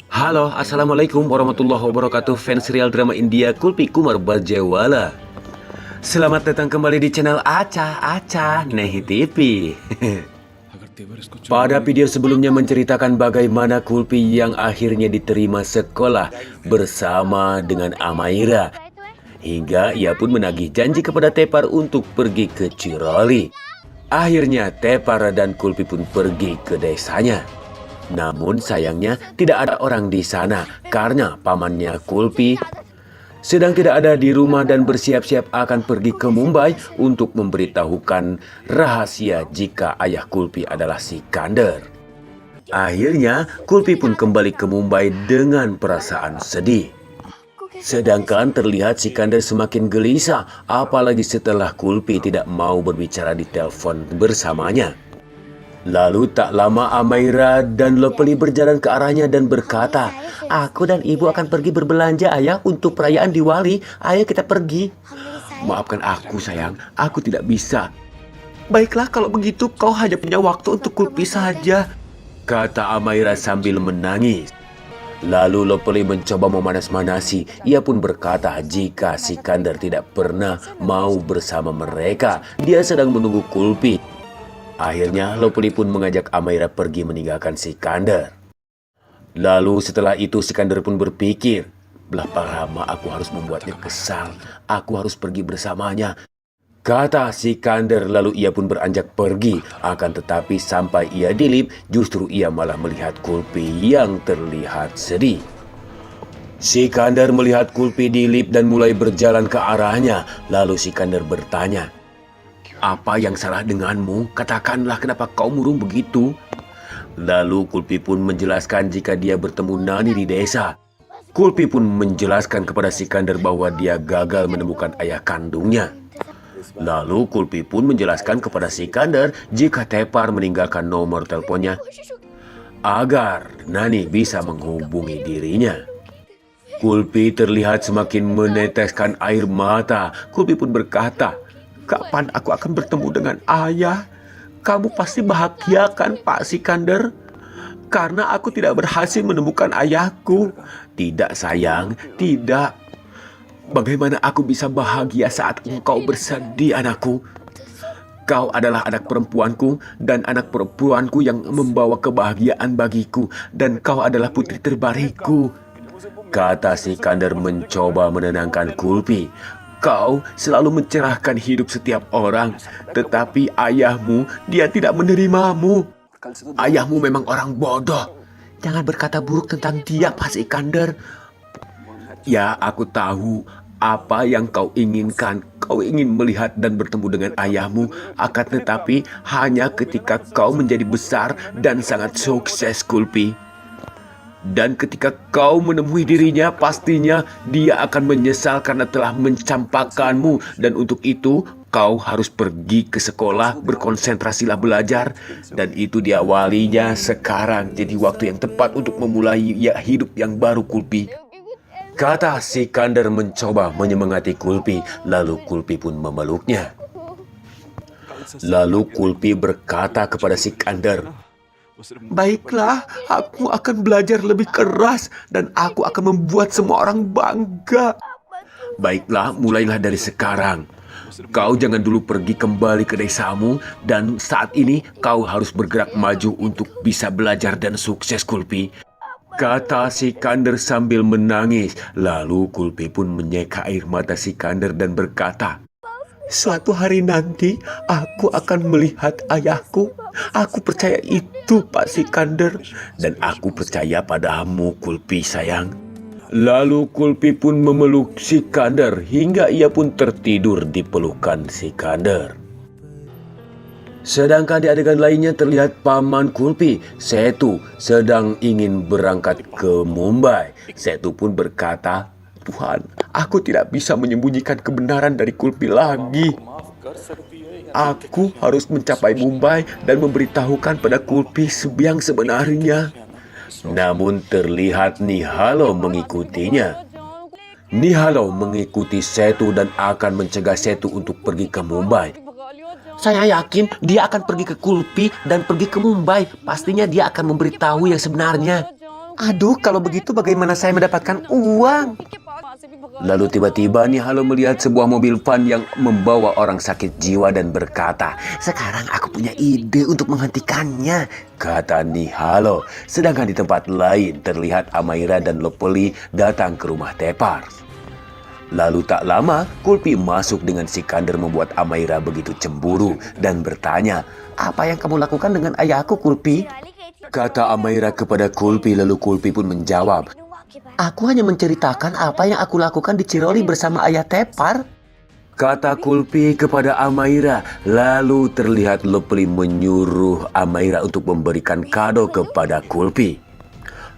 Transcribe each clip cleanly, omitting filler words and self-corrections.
Halo, Assalamualaikum warahmatullahi wabarakatuh, fans serial drama India Kulpi Kumar Barjawala. Selamat datang kembali di channel Aca Nehi TV. Pada video sebelumnya menceritakan bagaimana Kulpi yang akhirnya diterima sekolah bersama dengan Amaira. Hingga ia pun menagih janji kepada Tepar untuk pergi ke Ciroli. Akhirnya Tepar dan Kulpi pun pergi ke desanya. Namun sayangnya tidak ada orang di sana karena pamannya Kulpi sedang tidak ada di rumah dan bersiap-siap akan pergi ke Mumbai untuk memberitahukan rahasia jika ayah Kulpi adalah Sikandar. Akhirnya Kulpi pun kembali ke Mumbai dengan perasaan sedih. Sedangkan terlihat Sikandar semakin gelisah apalagi setelah Kulpi tidak mau berbicara di telepon bersamanya. Lalu tak lama Amaira dan Lopeli berjalan ke arahnya dan berkata, "Aku dan ibu akan pergi berbelanja ayah untuk perayaan Diwali. Ayo kita pergi." "Maafkan aku sayang, aku tidak bisa." "Baiklah kalau begitu kau hanya punya waktu untuk Kulpi saja," kata Amaira sambil menangis. Lalu Lopeli mencoba memanas-manasi. Ia pun berkata jika Sikandar tidak pernah mau bersama mereka, dia sedang menunggu Kulpi. Akhirnya Lopeli pun mengajak Amaira pergi meninggalkan Sikandar. Lalu setelah itu Sikandar pun berpikir, "Berapa lama aku harus membuatnya kesal? Aku harus pergi bersamanya," kata Sikandar. Lalu ia pun beranjak pergi. Akan tetapi sampai ia di lift, justru ia malah melihat Kulpi yang terlihat sedih. Sikandar melihat Kulpi di lift dan mulai berjalan ke arahnya. Lalu Sikandar bertanya, "Apa yang salah denganmu? Katakanlah kenapa kau murung begitu?" Lalu Kulpi pun menjelaskan jika dia bertemu Nani di desa. Kulpi pun menjelaskan kepada Sikandar bahwa dia gagal menemukan ayah kandungnya. Lalu Kulpi pun menjelaskan kepada Sikandar jika Tepar meninggalkan nomor teleponnya agar Nani bisa menghubungi dirinya. Kulpi terlihat semakin meneteskan air mata. Kulpi pun berkata, "Kapan aku akan bertemu dengan ayah? Kamu pasti bahagia kan Pak Sikandar? Karena aku tidak berhasil menemukan ayahku." "Tidak sayang, tidak. Bagaimana aku bisa bahagia saat engkau bersedih anakku? Kau adalah anak perempuanku dan anak perempuanku yang membawa kebahagiaan bagiku. Dan kau adalah putri terbaikku," kata Sikandar mencoba menenangkan Kulpi. "Kau selalu mencerahkan hidup setiap orang, tetapi ayahmu, dia tidak menerimamu. Ayahmu memang orang bodoh. Jangan berkata buruk tentang dia, Pak Sikandar." "Ya, aku tahu apa yang kau inginkan. Kau ingin melihat dan bertemu dengan ayahmu, akan tetapi hanya ketika kau menjadi besar dan sangat sukses, Kulpi. Dan ketika kau menemui dirinya, pastinya dia akan menyesal karena telah mencampakkanmu. Dan untuk itu, kau harus pergi ke sekolah, berkonsentrasilah belajar. Dan itu diawalinya sekarang. Jadi waktu yang tepat untuk memulai hidup yang baru, Kulpi," kata Sikandar mencoba menyemangati Kulpi. Lalu Kulpi pun memeluknya. Lalu Kulpi berkata kepada Sikandar, "Baiklah, aku akan belajar lebih keras dan aku akan membuat semua orang bangga." "Baiklah, mulailah dari sekarang. Kau jangan dulu pergi kembali ke desamu dan saat ini kau harus bergerak maju untuk bisa belajar dan sukses, Kulpi," kata Sikandar sambil menangis. Lalu Kulpi pun menyeka air mata Sikandar dan berkata, "Suatu hari nanti aku akan melihat ayahku. Aku percaya itu, Pak Sikandar. Dan aku percaya padamu, Kulpi sayang." Lalu Kulpi pun memeluk Sikandar hingga ia pun tertidur di pelukan Sikandar. Sedangkan di adegan lainnya terlihat paman Kulpi, Setu, sedang ingin berangkat ke Mumbai. Setu pun berkata, "Tuhan, aku tidak bisa menyembunyikan kebenaran dari Kulpi lagi. Aku harus mencapai Mumbai dan memberitahukan pada Kulpi yang sebenarnya." Namun terlihat Nihalo mengikutinya. Nihalo mengikuti Setu dan akan mencegah Setu untuk pergi ke Mumbai. "Saya yakin dia akan pergi ke Kulpi dan pergi ke Mumbai. Pastinya dia akan memberitahu yang sebenarnya," Aduh, kalau begitu bagaimana saya mendapatkan uang? Lalu tiba-tiba Nihalo melihat sebuah mobil van yang membawa orang sakit jiwa dan berkata, "Sekarang aku punya ide untuk menghentikannya," kata Nihalo. Sedangkan di tempat lain terlihat Amaira dan Lopeli datang ke rumah Tepar. Lalu tak lama, Kulpi masuk dengan Sikander membuat Amaira begitu cemburu dan bertanya, "Apa yang kamu lakukan dengan ayahku, Kulpi?" Kata Amaira kepada Kulpi, lalu Kulpi pun menjawab, "Aku hanya menceritakan apa yang aku lakukan di Ciroli bersama ayah Tepar," kata Kulpi kepada Amaira. Lalu terlihat Lopeli menyuruh Amaira untuk memberikan kado kepada Kulpi.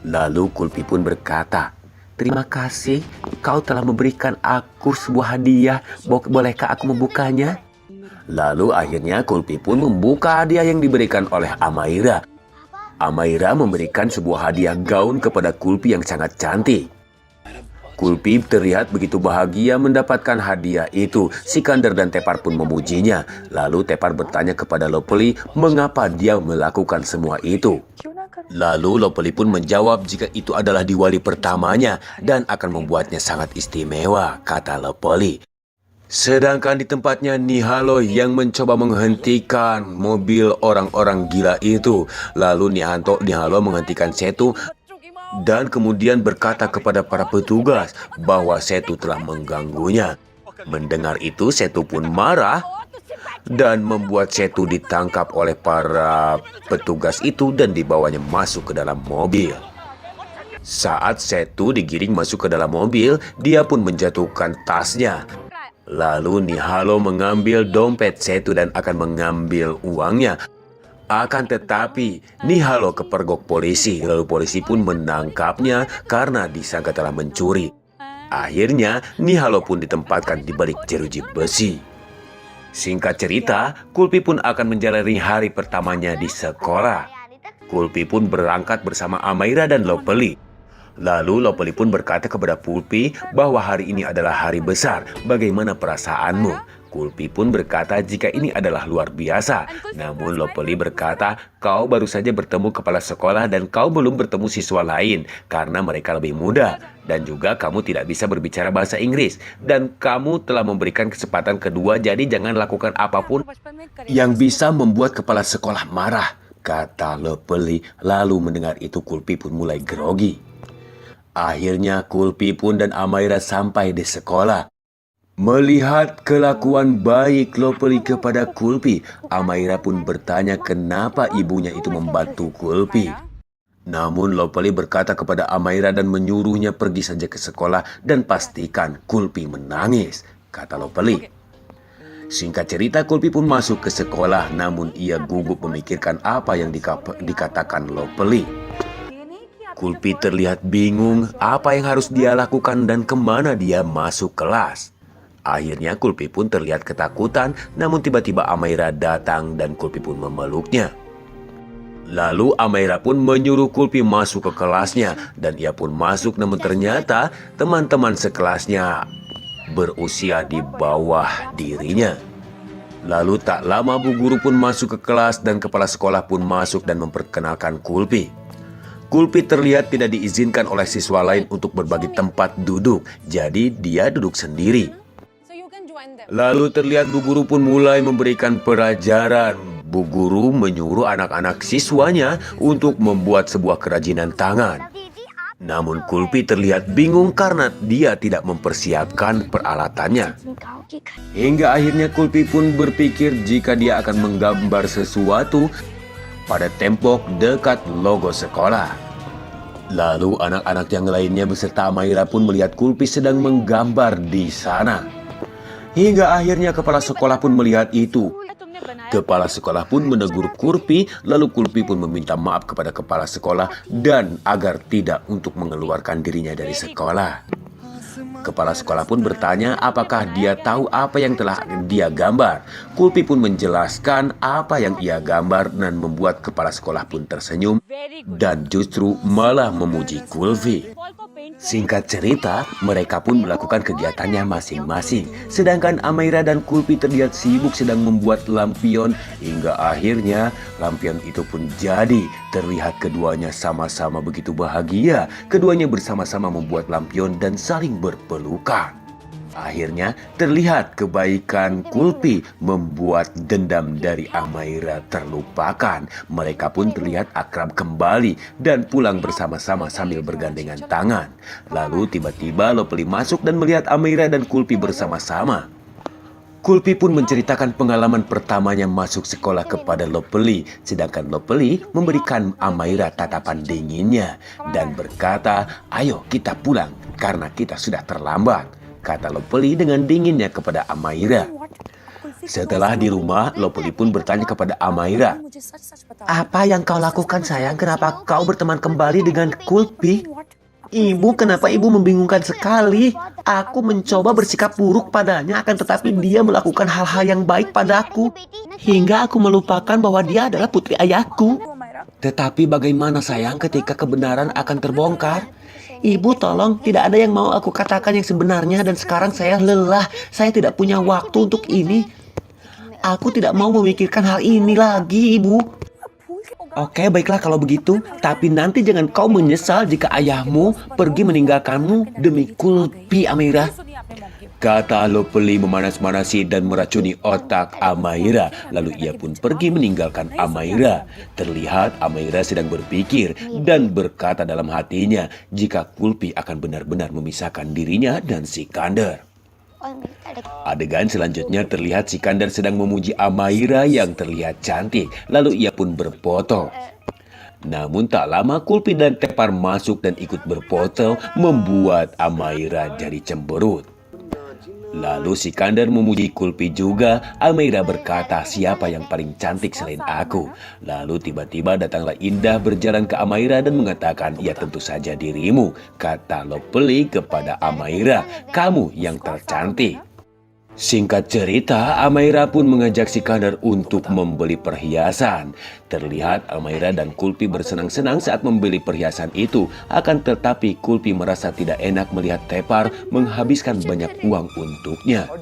Lalu Kulpi pun berkata, "Terima kasih, kau telah memberikan aku sebuah hadiah. Bolehkah aku membukanya?" Lalu akhirnya Kulpi pun membuka hadiah yang diberikan oleh Amaira. Amaira memberikan sebuah hadiah gaun kepada Kulpi yang sangat cantik. Kulpi terlihat begitu bahagia mendapatkan hadiah itu. Sikander dan Tepar pun memujinya. Lalu Tepar bertanya kepada Lopeli mengapa dia melakukan semua itu. Lalu Lopeli pun menjawab jika itu adalah diwali pertamanya dan akan membuatnya sangat istimewa, kata Lopeli. Sedangkan di tempatnya Nihalo yang mencoba menghentikan mobil orang-orang gila itu. Lalu Nihalo menghentikan Setu dan kemudian berkata kepada para petugas bahwa Setu telah mengganggunya. Mendengar itu Setu pun marah dan membuat Setu ditangkap oleh para petugas itu dan dibawanya masuk ke dalam mobil. Saat Setu digiring masuk ke dalam mobil, dia pun menjatuhkan tasnya. Lalu Nihalo mengambil dompet Setu dan akan mengambil uangnya. Akan tetapi Nihalo kepergok polisi, lalu polisi pun menangkapnya karena disangka telah mencuri. Akhirnya Nihalo pun ditempatkan di balik jeruji besi. Singkat cerita, Kulpi pun akan menjalani hari pertamanya di sekolah. Kulpi pun berangkat bersama Amaira dan Lopeli. Lalu Lopeli pun berkata kepada Kulpi bahwa hari ini adalah hari besar. Bagaimana perasaanmu? Kulpi pun berkata jika ini adalah luar biasa. Namun Lopeli berkata, "Kau baru saja bertemu kepala sekolah dan kau belum bertemu siswa lain karena mereka lebih muda. Dan juga kamu tidak bisa berbicara bahasa Inggris. Dan kamu telah memberikan kesempatan kedua, jadi jangan lakukan apapun yang bisa membuat kepala sekolah marah," kata Lopeli. Lalu mendengar itu Kulpi pun mulai grogi. Akhirnya Kulpi pun dan Amaira sampai di sekolah. Melihat kelakuan baik Lopeli kepada Kulpi, Amaira pun bertanya kenapa ibunya itu membantu Kulpi. Namun Lopeli berkata kepada Amaira dan menyuruhnya pergi saja ke sekolah dan pastikan Kulpi menangis, kata Lopeli. Singkat cerita, Kulpi pun masuk ke sekolah, namun ia gugup memikirkan apa yang dikatakan Lopeli. Kulpi terlihat bingung apa yang harus dia lakukan dan kemana dia masuk kelas. Akhirnya Kulpi pun terlihat ketakutan, namun tiba-tiba Amaira datang dan Kulpi pun memeluknya. Lalu Amaira pun menyuruh Kulpi masuk ke kelasnya dan ia pun masuk, namun ternyata teman-teman sekelasnya berusia di bawah dirinya. Lalu tak lama Bu Guru pun masuk ke kelas dan kepala sekolah pun masuk dan memperkenalkan Kulpi. Kulpi terlihat tidak diizinkan oleh siswa lain untuk berbagi tempat duduk, jadi dia duduk sendiri. Lalu terlihat Bu Guru pun mulai memberikan pelajaran. Bu Guru menyuruh anak-anak siswanya untuk membuat sebuah kerajinan tangan. Namun Kulpi terlihat bingung karena dia tidak mempersiapkan peralatannya. Hingga akhirnya Kulpi pun berpikir jika dia akan menggambar sesuatu pada tembok dekat logo sekolah. Lalu anak-anak yang lainnya beserta Amaira pun melihat Kulpi sedang menggambar di sana. Hingga akhirnya kepala sekolah pun melihat itu. Kepala sekolah pun menegur Kulpi, lalu Kulpi pun meminta maaf kepada kepala sekolah dan agar tidak untuk mengeluarkan dirinya dari sekolah. Kepala sekolah pun bertanya apakah dia tahu apa yang telah dia gambar. Kulpi pun menjelaskan apa yang ia gambar dan membuat kepala sekolah pun tersenyum dan justru malah memuji Kulpi. Singkat cerita, mereka pun melakukan kegiatannya masing-masing. Sedangkan Amaira dan Kulpi terlihat sibuk sedang membuat lampion hingga akhirnya lampion itu pun jadi. Terlihat keduanya sama-sama begitu bahagia. Keduanya bersama-sama membuat lampion dan saling berpelukan. Akhirnya terlihat kebaikan Kulpi membuat dendam dari Amaira terlupakan. Mereka pun terlihat akrab kembali dan pulang bersama-sama sambil bergandengan tangan. Lalu tiba-tiba Lopeli masuk dan melihat Amaira dan Kulpi bersama-sama. Kulpi pun menceritakan pengalaman pertamanya masuk sekolah kepada Lopeli, sedangkan Lopeli memberikan Amaira tatapan dinginnya dan berkata, "Ayo kita pulang karena kita sudah terlambat," kata Lopeli dengan dinginnya kepada Amaira. Setelah di rumah, Lopeli pun bertanya kepada Amaira, "Apa yang kau lakukan sayang? Kenapa kau berteman kembali dengan Kulpi?" "Ibu, kenapa ibu membingungkan sekali? Aku mencoba bersikap buruk padanya, akan tetapi dia melakukan hal-hal yang baik padaku. Hingga aku melupakan bahwa dia adalah putri ayahku. Tetapi bagaimana sayang ketika kebenaran akan terbongkar? Ibu tolong, tidak ada yang mau aku katakan yang sebenarnya dan sekarang saya lelah. Saya tidak punya waktu untuk ini. Aku tidak mau memikirkan hal ini lagi, Ibu." "Oke, baiklah kalau begitu. Tapi nanti jangan kau menyesal jika ayahmu pergi meninggalkanmu demi Kulpi, Amaira," kata Lopeli memanas-manasi dan meracuni otak Amaira. Lalu ia pun pergi meninggalkan Amaira. Terlihat Amaira sedang berpikir dan berkata dalam hatinya jika Kulpi akan benar-benar memisahkan dirinya dan Sikandar. Adegan selanjutnya terlihat Sikandar sedang memuji Amaira yang terlihat cantik. Lalu ia pun berfoto. Namun tak lama Kulpi dan Tepar masuk dan ikut berfoto, membuat Amaira jadi cemberut. Lalu Sikandar memuji Kulpi juga. Amaira berkata, "Siapa yang paling cantik selain aku?" Lalu tiba-tiba datanglah Indah berjalan ke Amaira dan mengatakan, "Ya tentu saja dirimu," kata Lopeli kepada Amaira, "kamu yang tercantik." Singkat cerita, Amaira pun mengajak Sikandar untuk membeli perhiasan. Terlihat Amaira dan Kulpi bersenang-senang saat membeli perhiasan itu. Akan tetapi Kulpi merasa tidak enak melihat Tepar menghabiskan banyak uang untuknya.